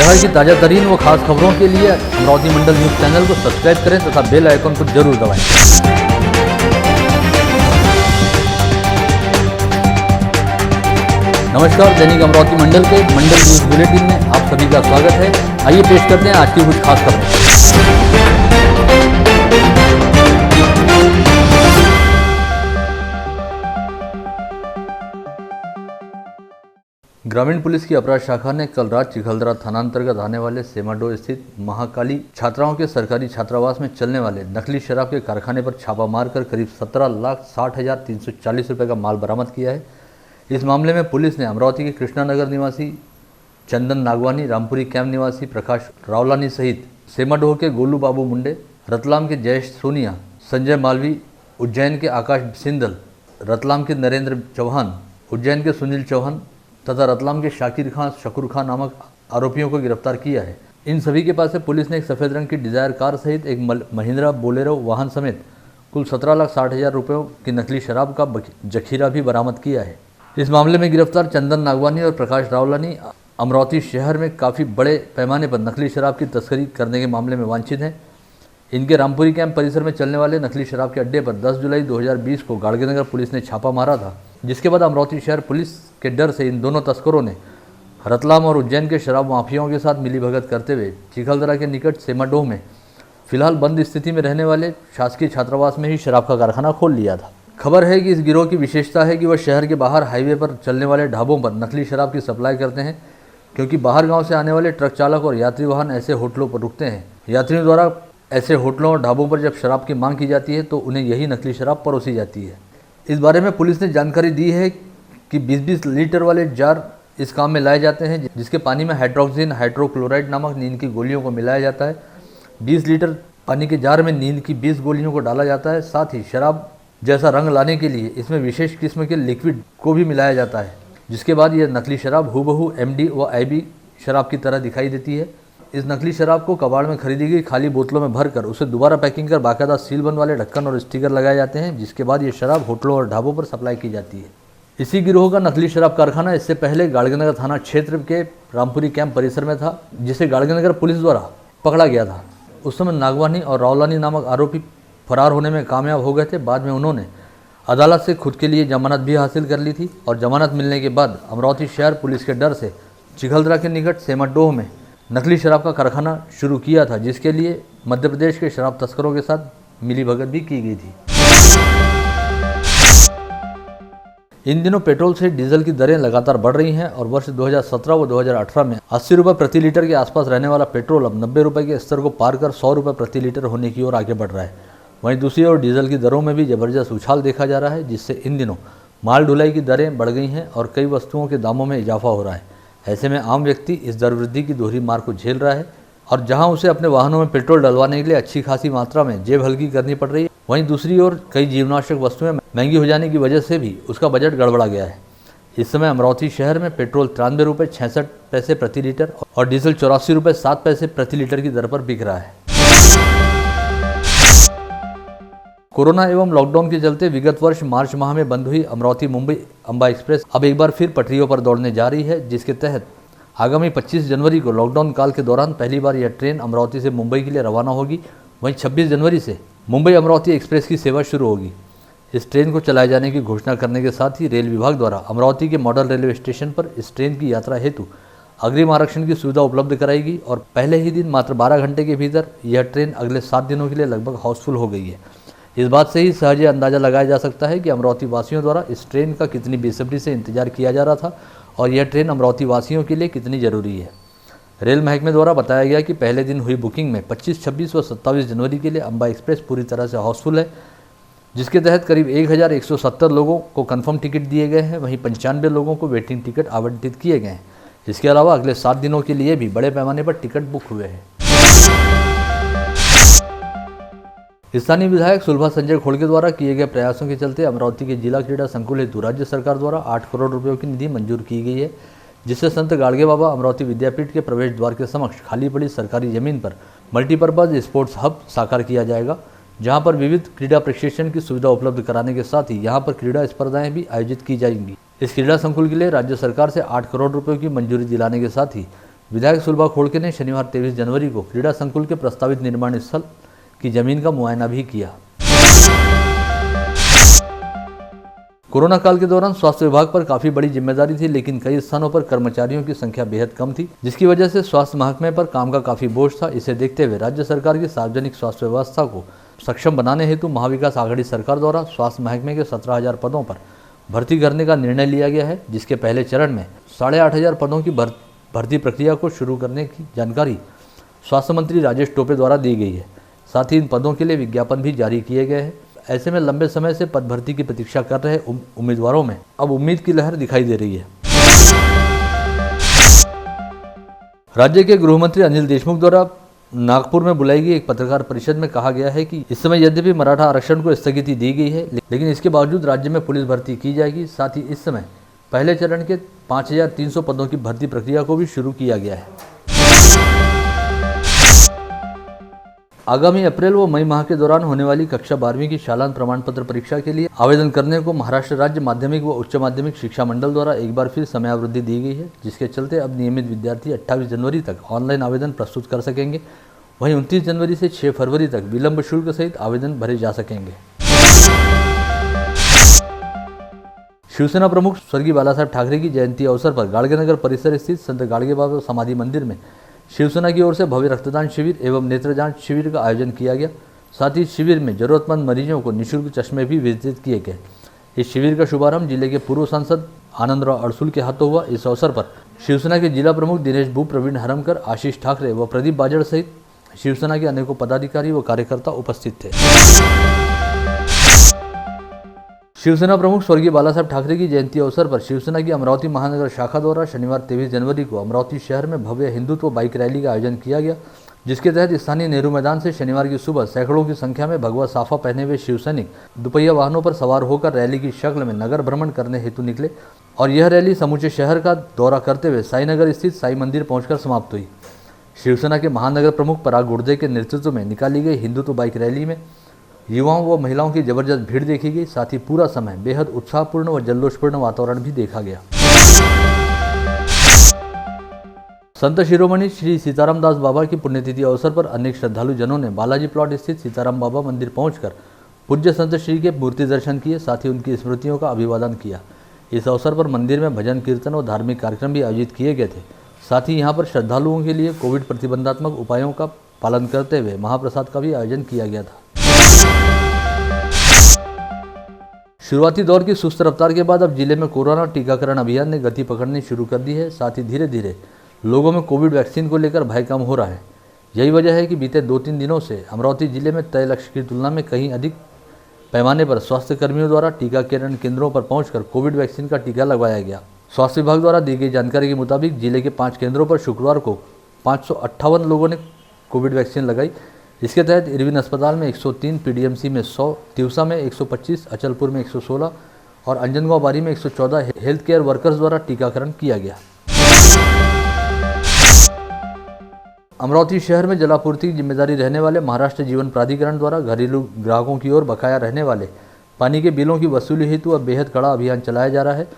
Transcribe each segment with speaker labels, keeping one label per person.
Speaker 1: शहर की ताज़ा तरीन व खास खबरों के लिए अमरावती मंडल न्यूज़ चैनल को सब्सक्राइब करें तथा बेल आइकन को जरूर दबाएं। नमस्कार, दैनिक अमरावती मंडल के मंडल न्यूज़ बुलेटिन में आप सभी का स्वागत है। आइए पेश करते हैं आज की कुछ खास खबरें। ग्रामीण पुलिस की अपराध शाखा ने कल रात चिखलदरा थानांतर्गत आने वाले सेमाडोह स्थित महाकाली छात्राओं के सरकारी छात्रावास में चलने वाले नकली शराब के कारखाने पर छापा मारकर करीब 17,60,340 रुपये का माल बरामद किया है। इस मामले में पुलिस ने अमरावती के कृष्णानगर निवासी चंदन नागवानी, रामपुरी कैंप निवासी प्रकाश रावलानी सहित सेमाडोह के गोलू बाबू मुंडे, रतलाम के जयेश सोनिया, संजय मालवी, उज्जैन के आकाश सिंदल, रतलाम के नरेंद्र चौहान, उज्जैन के सुनील चौहान तथा रतलाम के शकूर खान नामक आरोपियों को गिरफ्तार किया है। इन सभी के पास से पुलिस ने एक सफ़ेद रंग की डिजायर कार सहित एक महिंद्रा बोलेरो वाहन समेत कुल 17,60,000 रुपयों की नकली शराब का जखीरा भी बरामद किया है। इस मामले में गिरफ्तार चंदन नागवानी और प्रकाश रावलानी अमरावती शहर में काफ़ी बड़े पैमाने पर नकली शराब की तस्करी करने के मामले में वांछित हैं। इनके रामपुरी कैंप परिसर में चलने वाले नकली शराब के अड्डे पर 10 जुलाई 2020 को गाड़गेनगर पुलिस ने छापा मारा था, जिसके बाद अमरावती शहर पुलिस के डर से इन दोनों तस्करों ने रतलाम और उज्जैन के शराब माफियाओं के साथ मिलीभगत करते हुए चिखलदरा के निकट सेमाडोह में फिलहाल बंद स्थिति में रहने वाले शासकीय छात्रावास में ही शराब का कारखाना खोल लिया था। खबर है कि इस गिरोह की विशेषता है कि वह शहर के बाहर हाईवे पर चलने वाले ढाबों पर नकली शराब की सप्लाई करते हैं, क्योंकि बाहर गाँव से आने वाले ट्रक चालक और यात्री वाहन ऐसे होटलों पर रुकते हैं। यात्रियों द्वारा ऐसे होटलों और ढाबों पर जब शराब की मांग की जाती है तो उन्हें यही नकली शराब परोसी जाती है। इस बारे में पुलिस ने जानकारी दी है कि 20-20 लीटर वाले जार इस काम में लाए जाते हैं, जिसके पानी में हाइड्रोक्सिन हाइड्रोक्लोराइड नामक नींद की गोलियों को मिलाया जाता है। 20 लीटर पानी के जार में नींद की 20 गोलियों को डाला जाता है। साथ ही शराब जैसा रंग लाने के लिए इसमें विशेष किस्म के लिक्विड को भी मिलाया जाता है, जिसके बाद यह नकली शराब हूबहू MD व IB शराब की तरह दिखाई देती है। इस नकली शराब को कबाड़ में खरीदी गई खाली बोतलों में भरकर उसे दोबारा पैकिंग कर बाकायदा सीलबंद वाले ढक्कन और स्टिकर लगाए जाते हैं, जिसके बाद ये शराब होटलों और ढाबों पर सप्लाई की जाती है। इसी गिरोह का नकली शराब कारखाना इससे पहले गाड़गेनगर थाना क्षेत्र के रामपुरी कैंप परिसर में था, जिसे गाड़गेनगर पुलिस द्वारा पकड़ा गया था। उस समय नागवानी और रावलानी नामक आरोपी फरार होने में कामयाब हो गए थे। बाद में उन्होंने अदालत से खुद के लिए जमानत भी हासिल कर ली थी और जमानत मिलने के बाद अमरावती शहर पुलिस के डर से चिखलदरा के निकट सेमाडोह में नकली शराब का कारखाना शुरू किया था, जिसके लिए मध्य प्रदेश के शराब तस्करों के साथ मिलीभगत भी की गई थी। इन दिनों पेट्रोल से डीजल की दरें लगातार बढ़ रही हैं और वर्ष 2017 व 2018 में 80 रुपये प्रति लीटर के आसपास रहने वाला पेट्रोल अब 90 रुपये के स्तर को पार कर 100 रुपये प्रति लीटर होने की ओर आगे बढ़ रहा है। वहीं दूसरी ओर डीजल की दरों में भी जबरदस्त उछाल देखा जा रहा है, जिससे इन दिनों माल ढुलाई की दरें बढ़ गई हैं और कई वस्तुओं के दामों में इजाफा हो रहा है। ऐसे में आम व्यक्ति इस दर वृद्धि की दोहरी मार को झेल रहा है और जहां उसे अपने वाहनों में पेट्रोल डलवाने के लिए अच्छी खासी मात्रा में जेब हल्की करनी पड़ रही है, वहीं दूसरी ओर कई जीवनावश्यक वस्तुएं महंगी हो जाने की वजह से भी उसका बजट गड़बड़ा गया है। इस समय अमरावती शहर में पेट्रोल 93 रुपये 66 पैसे प्रति लीटर और डीजल 84 रुपये 7 पैसे प्रति लीटर की दर पर बिक रहा है। कोरोना एवं लॉकडाउन के चलते विगत वर्ष मार्च माह में बंद हुई अमरावती मुंबई अंबा एक्सप्रेस अब एक बार फिर पटरियों पर दौड़ने जा रही है, जिसके तहत आगामी 25 जनवरी को लॉकडाउन काल के दौरान पहली बार यह ट्रेन अमरावती से मुंबई के लिए रवाना होगी। वहीं 26 जनवरी से मुंबई अमरावती एक्सप्रेस की सेवा शुरू होगी। इस ट्रेन को चलाए जाने की घोषणा करने के साथ ही रेल विभाग द्वारा अमरावती के मॉडल रेलवे स्टेशन पर इस ट्रेन की यात्रा हेतु अग्रिम आरक्षण की सुविधा उपलब्ध कराएगी और पहले ही दिन मात्र 12 घंटे के भीतर यह ट्रेन अगले 7 दिनों के लिए लगभग हाउसफुल हो गई है। इस बात से ही सहज अंदाजा लगाया जा सकता है कि अमरावती वासियों द्वारा इस ट्रेन का कितनी बेसब्री से इंतजार किया जा रहा था और यह ट्रेन अमरावती वासियों के लिए कितनी ज़रूरी है। रेल महकमे द्वारा बताया गया कि पहले दिन हुई बुकिंग में 25, 26 व 27 जनवरी के लिए अंबा एक्सप्रेस पूरी तरह से हाउसफुल है, जिसके तहत करीब 1170 लोगों को कन्फर्म टिकट दिए गए हैं। वहीं 95 लोगों को वेटिंग टिकट आवंटित किए गए हैं। इसके अलावा अगले 7 दिनों के लिए भी बड़े पैमाने पर टिकट बुक हुए हैं। स्थानीय विधायक सुलभा संजय खोड़के द्वारा किए गए प्रयासों के चलते अमरावती के जिला क्रीड़ा संकुल हेतु राज्य सरकार द्वारा 8 करोड़ रुपयों की निधि मंजूर की गई है, जिससे संत गाड़गे बाबा अमरावती विद्यापीठ के प्रवेश द्वार के समक्ष खाली पड़ी सरकारी जमीन पर मल्टीपर्पज स्पोर्ट्स हब साकार किया जाएगा, जहां पर विविध क्रीड़ा प्रशिक्षण की सुविधा उपलब्ध कराने के साथ ही यहां पर क्रीड़ा स्पर्धाएं भी आयोजित की जाएंगी। इस क्रीड़ा संकुल के लिए राज्य सरकार से 8 करोड़ रुपयों की मंजूरी दिलाने के साथ ही विधायक सुलभा खोड़के ने शनिवार 23 जनवरी को क्रीड़ा संकुल के प्रस्तावित निर्माण स्थल की जमीन का मुआयना भी किया। कोरोना काल के दौरान स्वास्थ्य विभाग पर काफी बड़ी जिम्मेदारी थी, लेकिन कई स्थानों पर कर्मचारियों की संख्या बेहद कम थी, जिसकी वजह से स्वास्थ्य महकमे पर काम का काफी बोझ था। इसे देखते हुए राज्य सरकार की सार्वजनिक स्वास्थ्य व्यवस्था को सक्षम बनाने हेतु महाविकास आघाड़ी सरकार द्वारा स्वास्थ्य महकमे के 17,000 पदों पर भर्ती करने का निर्णय लिया गया है, जिसके पहले चरण में 8,500 पदों की भर्ती प्रक्रिया को शुरू करने की जानकारी स्वास्थ्य मंत्री राजेश टोपे द्वारा दी गई है। साथ ही इन पदों के लिए विज्ञापन भी जारी किए गए हैं। ऐसे में लंबे समय से पद भर्ती की प्रतीक्षा कर रहे उम्मीदवारों में अब उम्मीद की लहर दिखाई दे रही है। राज्य के गृह मंत्री अनिल देशमुख द्वारा नागपुर में बुलाई गई एक पत्रकार परिषद में कहा गया है कि इस समय यद्यपि मराठा आरक्षण को स्थगिति दी गई है, लेकिन इसके बावजूद राज्य में पुलिस भर्ती की जाएगी। साथ ही इस समय पहले चरण के 5,300 पदों की भर्ती प्रक्रिया को भी शुरू किया गया है। आगामी अप्रैल व मई माह के दौरान होने वाली कक्षा 12वीं की शालांत प्रमाण पत्र परीक्षा के लिए आवेदन करने को महाराष्ट्र राज्य माध्यमिक व उच्च माध्यमिक शिक्षा मंडल द्वारा एक बार फिर समयावधि दी गई है, जिसके चलते अब नियमित विद्यार्थी 28 जनवरी तक ऑनलाइन आवेदन प्रस्तुत कर सकेंगे। वहीं 29 जनवरी से 6 फरवरी तक विलंब शुल्क सहित आवेदन भरे जा सकेंगे। शिवसेना प्रमुख स्वर्गीय बाला साहेब ठाकरे की जयंती अवसर पर गाडगेनगर परिसर स्थित संत गाडगेबाबा समाधि मंदिर में शिवसेना की ओर से भव्य रक्तदान शिविर एवं नेत्र जांच शिविर का आयोजन किया गया। साथ ही शिविर में जरूरतमंद मरीजों को निःशुल्क चश्मे भी वितरित किए गए। इस शिविर का शुभारंभ जिले के पूर्व सांसद आनंदराव अड़सुल के हाथों हुआ। इस अवसर पर शिवसेना के जिला प्रमुख दिनेश भू, प्रवीण हरमकर, आशीष ठाकरे व प्रदीप बाजड़ सहित शिवसेना के अनेकों पदाधिकारी व कार्यकर्ता उपस्थित थे। शिवसेना प्रमुख स्वर्गीय बाला साहेब ठाकरे की जयंती अवसर पर शिवसेना की अमरावती महानगर शाखा द्वारा शनिवार 23 जनवरी को अमरावती शहर में भव्य हिंदुत्व बाइक रैली का आयोजन किया गया, जिसके तहत स्थानीय नेहरू मैदान से शनिवार की सुबह सैकड़ों की संख्या में भगवा साफा पहने हुए शिव सैनिक दुपहिया वाहनों पर सवार होकर रैली की शक्ल में नगर भ्रमण करने हेतु निकले और यह रैली समूचे शहर का दौरा करते हुए साईनगर स्थित साई मंदिर पहुंचकर समाप्त हुई। शिवसेना के महानगर प्रमुख पराग गुर्दे के नेतृत्व में निकाली गई हिंदुत्व बाइक रैली में युवाओं व महिलाओं की जबरदस्त भीड़ देखी गई। साथ ही पूरा समय बेहद उत्साहपूर्ण व जल्लोषपूर्ण वातावरण भी देखा गया। संत शिरोमणि श्री सीताराम दास बाबा की पुण्यतिथि अवसर पर अनेक श्रद्धालु जनों ने बालाजी प्लॉट स्थित सीताराम बाबा मंदिर पहुंचकर पूज्य संत श्री के मूर्ति दर्शन किए, साथ ही उनकी स्मृतियों का अभिवादन किया। इस अवसर पर मंदिर में भजन कीर्तन और धार्मिक कार्यक्रम भी आयोजित किए गए थे। साथ ही यहाँ पर श्रद्धालुओं के लिए कोविड प्रतिबंधात्मक उपायों का पालन करते हुए महाप्रसाद का भी आयोजन किया गया था। शुरुआती दौर की सुस्त रफ्तार के बाद अब जिले में कोरोना टीकाकरण अभियान ने गति पकड़नी शुरू कर दी है। साथ ही धीरे धीरे लोगों में कोविड वैक्सीन को लेकर भय कम हो रहा है। यही वजह है कि बीते 2-3 दिनों से अमरावती जिले में तय लक्ष्य की तुलना में कहीं अधिक पैमाने पर स्वास्थ्य कर्मियों द्वारा टीकाकरण केंद्रों पर पहुंचकर कोविड वैक्सीन का टीका लगवाया गया। स्वास्थ्य विभाग द्वारा दी गई जानकारी के मुताबिक जिले के 5 केंद्रों पर शुक्रवार को 558 लोगों ने कोविड वैक्सीन लगाई। इसके तहत इरविन अस्पताल में 103, पीडीएमसी में 100, तिवसा में 125, अचलपुर में 116 और अंजनगांव बारी में 114 हेल्थ केयर वर्कर्स द्वारा टीकाकरण किया गया। अमरावती शहर में जलापूर्ति की जिम्मेदारी रहने वाले महाराष्ट्र जीवन प्राधिकरण द्वारा घरेलू ग्राहकों की ओर बकाया रहने वाले पानी के बिलों की वसूली हेतु अब बेहद कड़ा अभियान चलाया जा रहा है,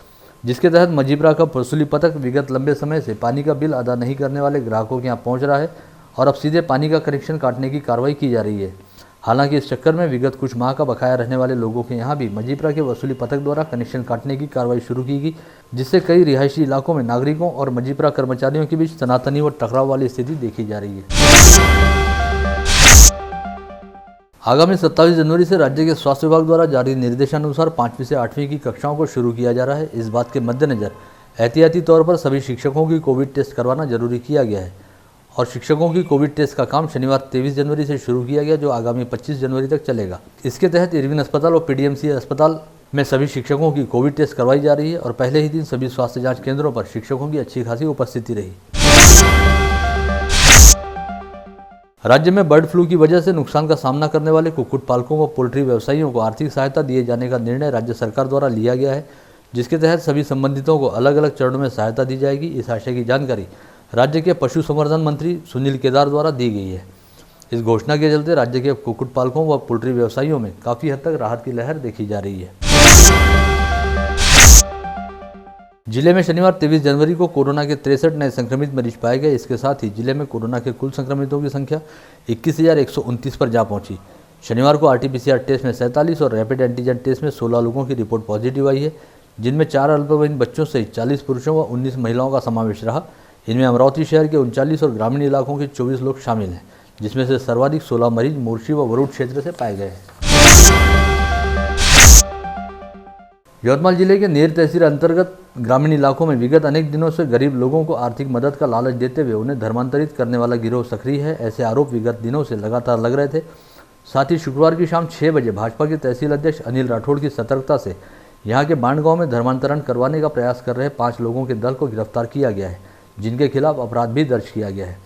Speaker 1: जिसके तहत मजीपरा का वसूली पथक विगत लंबे समय से पानी का बिल अदा नहीं करने वाले ग्राहकों के यहाँ पहुँच रहा है और अब सीधे पानी का कनेक्शन काटने की कार्रवाई की जा रही है। हालांकि इस चक्कर में विगत कुछ माह का बकाया रहने वाले लोगों के यहाँ भी मजीपरा के वसूली पथक द्वारा कनेक्शन काटने की कार्रवाई शुरू की गई, जिससे कई रिहायशी इलाकों में नागरिकों और मजीपरा कर्मचारियों के बीच तनातनी व टकराव वाली स्थिति देखी जा रही है। आगामी 27 जनवरी से राज्य के स्वास्थ्य विभाग द्वारा जारी निर्देशानुसार 5वीं से 8वीं की कक्षाओं को शुरू किया जा रहा है। इस बात के मद्देनजर एहतियाती तौर पर सभी शिक्षकों की कोविड टेस्ट करवाना जरूरी किया गया है और शिक्षकों की कोविड टेस्ट का काम शनिवार 23 जनवरी से शुरू किया गया, जो आगामी 25 जनवरी तक चलेगा। इसके तहत इरविन अस्पताल और पीडीएमसी अस्पताल में सभी शिक्षकों की कोविड टेस्ट करवाई जा रही है और पहले ही दिन सभी स्वास्थ्य जांच केंद्रों पर शिक्षकों की अच्छी खासी उपस्थिति रही। राज्य में बर्ड फ्लू की वजह से नुकसान का सामना करने वाले कुक्कुट पालकों व पोल्ट्री व्यवसायियों को आर्थिक सहायता दिए जाने का निर्णय राज्य सरकार द्वारा लिया गया है, जिसके तहत सभी संबंधितों को अलग अलग चरणों में सहायता दी जाएगी। इस आशय की जानकारी राज्य के पशु संवर्धन मंत्री सुनील केदार द्वारा दी गई है। इस घोषणा के चलते राज्य के कुक्कुट पालकों व पोल्ट्री व्यवसायियों में काफ़ी हद तक राहत की लहर देखी जा रही है। जिले में शनिवार 23 जनवरी को कोरोना के 63 नए संक्रमित मरीज पाए गए। इसके साथ ही जिले में कोरोना के कुल संक्रमितों की संख्या 21,129 पर जा पहुंची। शनिवार को RT-PCR टेस्ट में 47 और रैपिड एंटीजन टेस्ट में 16 लोगों की रिपोर्ट पॉजिटिव आई है, जिनमें 4 अल्पवयीन बच्चों सहित 40 पुरुषों व 19 महिलाओं का समावेश रहा। इनमें अमरावती शहर के 39 और ग्रामीण इलाकों के 24 लोग शामिल हैं, जिसमें से सर्वाधिक 16 मरीज मोर्शी व वरुड क्षेत्र से पाए गए हैं। यवतमाल जिले के नेर तहसील अंतर्गत ग्रामीण इलाकों में विगत अनेक दिनों से गरीब लोगों को आर्थिक मदद का लालच देते हुए उन्हें धर्मांतरित करने वाला गिरोह सक्रिय है। ऐसे आरोप विगत दिनों से लगातार लग रहे थे। साथ ही शुक्रवार की शाम 6 बजे भाजपा के तहसील अध्यक्ष अनिल राठौड़ की सतर्कता से यहां के बांड गांव में धर्मांतरण करवाने का प्रयास कर रहे 5 लोगों के दल को गिरफ्तार किया गया है, जिनके खिलाफ अपराध भी दर्ज किया गया है।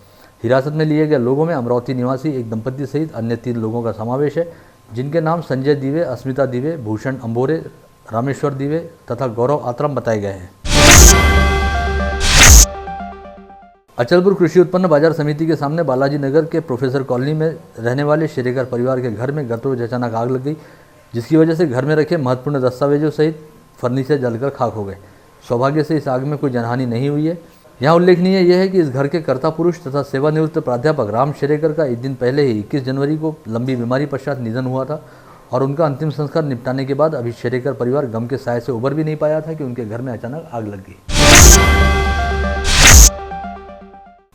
Speaker 1: हिरासत में लिए गए लोगों में अमरावती निवासी एक दंपति सहित अन्य 3 लोगों का समावेश है, जिनके नाम संजय दिवे, अस्मिता दिवे, भूषण अंबोरे, रामेश्वर दिवे तथा गौरव आत्रम बताए गए हैं। अचलपुर कृषि उत्पन्न बाजार समिति के सामने बालाजी नगर के प्रोफेसर कॉलोनी में रहने वाले शेरेकर परिवार के घर में गत रोज अचानक आग लग गई, जिसकी वजह से घर में रखे महत्वपूर्ण दस्तावेजों सहित फर्नीचर जलकर खाक हो गए। सौभाग्य से इस आग में कोई जनहानि नहीं हुई है। यहाँ उल्लेखनीय यह है कि इस घर के कर्ता पुरुष तथा सेवानिवृत्त प्राध्यापक राम शेरेकर का एक दिन पहले ही 21 जनवरी को लंबी बीमारी पश्चात निधन हुआ था और उनका अंतिम संस्कार निपटाने के बाद अभी शेरेकर परिवार गम के साए से उबर भी नहीं पाया था कि उनके घर में अचानक आग लग गई।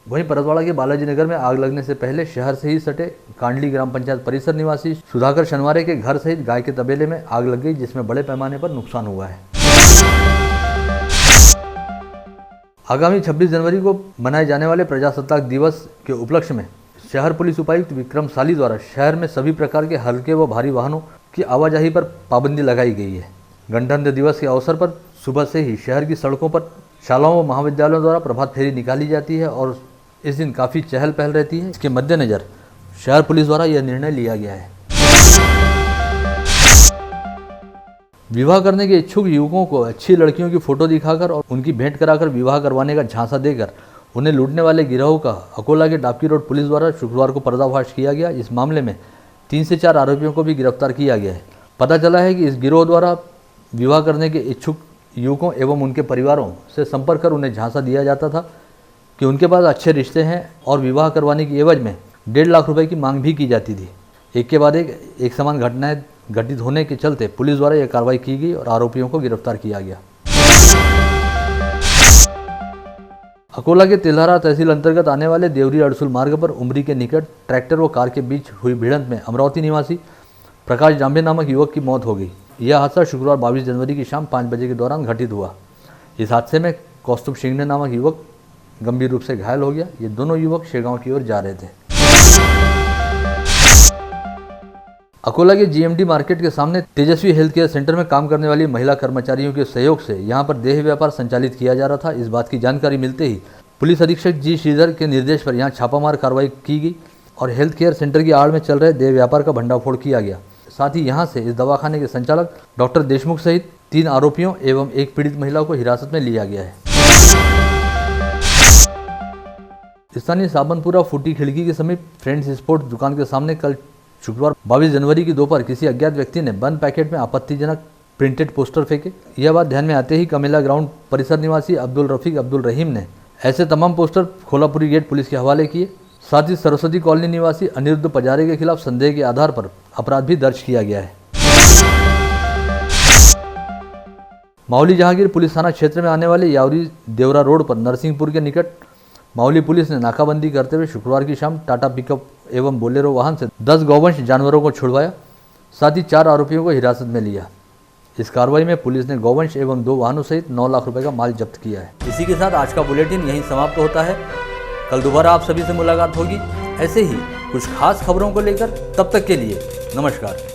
Speaker 1: वहीं परतवाड़ा के बालाजी नगर में आग लगने से पहले शहर से ही सटे कांडली ग्राम पंचायत परिसर निवासी सुधाकर शनवारे के घर सहित गाय के तबेले में आग लग गई, जिसमें बड़े पैमाने पर नुकसान हुआ है। आगामी 26 जनवरी को मनाए जाने वाले प्रजासत्ताक दिवस के उपलक्ष्य में शहर पुलिस उपायुक्त विक्रम साली द्वारा शहर में सभी प्रकार के हल्के व भारी वाहनों की आवाजाही पर पाबंदी लगाई गई है। गणतंत्र दिवस के अवसर पर सुबह से ही शहर की सड़कों पर शालाओं व महाविद्यालयों द्वारा प्रभात फेरी निकाली जाती है और इस दिन काफ़ी चहल पहल रहती है। इसके मद्देनज़र शहर पुलिस द्वारा यह निर्णय लिया गया है। विवाह करने के इच्छुक युवकों को अच्छी लड़कियों की फोटो दिखाकर और उनकी भेंट कराकर विवाह करवाने का झांसा देकर उन्हें लूटने वाले गिरोह का अकोला के डाबकी रोड पुलिस द्वारा शुक्रवार को पर्दाफाश किया गया। इस मामले में 3 से 4 आरोपियों को भी गिरफ्तार किया गया है। पता चला है कि इस गिरोह द्वारा विवाह करने के इच्छुक युवकों एवं उनके परिवारों से संपर्क कर उन्हें झांसा दिया जाता था कि उनके पास अच्छे रिश्ते हैं और विवाह करवाने की एवज में 1.5 लाख रुपए की मांग भी की जाती थी। एक के बाद एक समान घटनाएं घटित होने के चलते पुलिस द्वारा यह कार्रवाई की गई और आरोपियों को गिरफ्तार किया गया। अकोला के तिल्हारा तहसील अंतर्गत आने वाले देवरी अड़सुल मार्ग पर उमरी के निकट ट्रैक्टर व कार के बीच हुई भिड़ंत में अमरावती निवासी प्रकाश जांबे नामक युवक की मौत हो गई। यह हादसा शुक्रवार 22 जनवरी की शाम 5 बजे के दौरान घटित हुआ। इस हादसे में कौस्तुभ सिंह नामक युवक गंभीर रूप से घायल हो गया। ये दोनों युवक शेगांव की ओर जा रहे थे। अकोला के GMD मार्केट के सामने तेजस्वी हेल्थ केयर सेंटर में काम करने वाली महिला कर्मचारियों के सहयोग से यहां पर देह व्यापार संचालित किया जा रहा था। इस बात की जानकारी मिलते ही पुलिस अधीक्षक जी श्रीधर के निर्देश पर यहां छापामार कार्रवाई की गई और हेल्थ केयर सेंटर की आड़ में चल रहे देह व्यापार का भंडाफोड़ किया गया। साथ ही यहां से इस दवाखाने के संचालक डॉक्टर देशमुख सहित 3 आरोपियों एवं एक पीड़ित महिला को हिरासत में लिया गया है। स्थानीय साबनपुरा फूटी खिड़की के समीप फ्रेंड्स स्पोर्ट्स दुकान के सामने कल शुक्रवार 22 जनवरी की दोपहर किसी अज्ञात व्यक्ति ने बंद पैकेट में आपत्तिजनक प्रिंटेड पोस्टर फेंके। यह बात ध्यान में आते ही कमेला ग्राउंड परिसर निवासी अब्दुल रफीक अब्दुल रहीम ने ऐसे तमाम पोस्टर खोलापुरी गेट पुलिस के हवाले किए। साथ ही सरस्वती कॉलोनी निवासी अनिरुद्ध पजारे के खिलाफ संदेह के आधार पर अपराध भी दर्ज किया गया है। माहौली जहांगीर पुलिस थाना क्षेत्र में आने वाले यावरी देवरा रोड पर नरसिंहपुर के निकट माहौली पुलिस ने नाकाबंदी करते हुए शुक्रवार की शाम टाटा पिकअप एवं बोलेरो वाहन से 10 गौवंश जानवरों को छुड़वाया। साथ ही 4 आरोपियों को हिरासत में लिया। इस कार्रवाई में पुलिस ने गौवंश एवं 2 वाहनों सहित 9 लाख रुपए का माल जब्त किया है। इसी के साथ आज का बुलेटिन यहीं समाप्त होता है। कल दोबारा आप सभी से मुलाकात होगी ऐसे ही कुछ खास खबरों को लेकर। तब तक के लिए नमस्कार।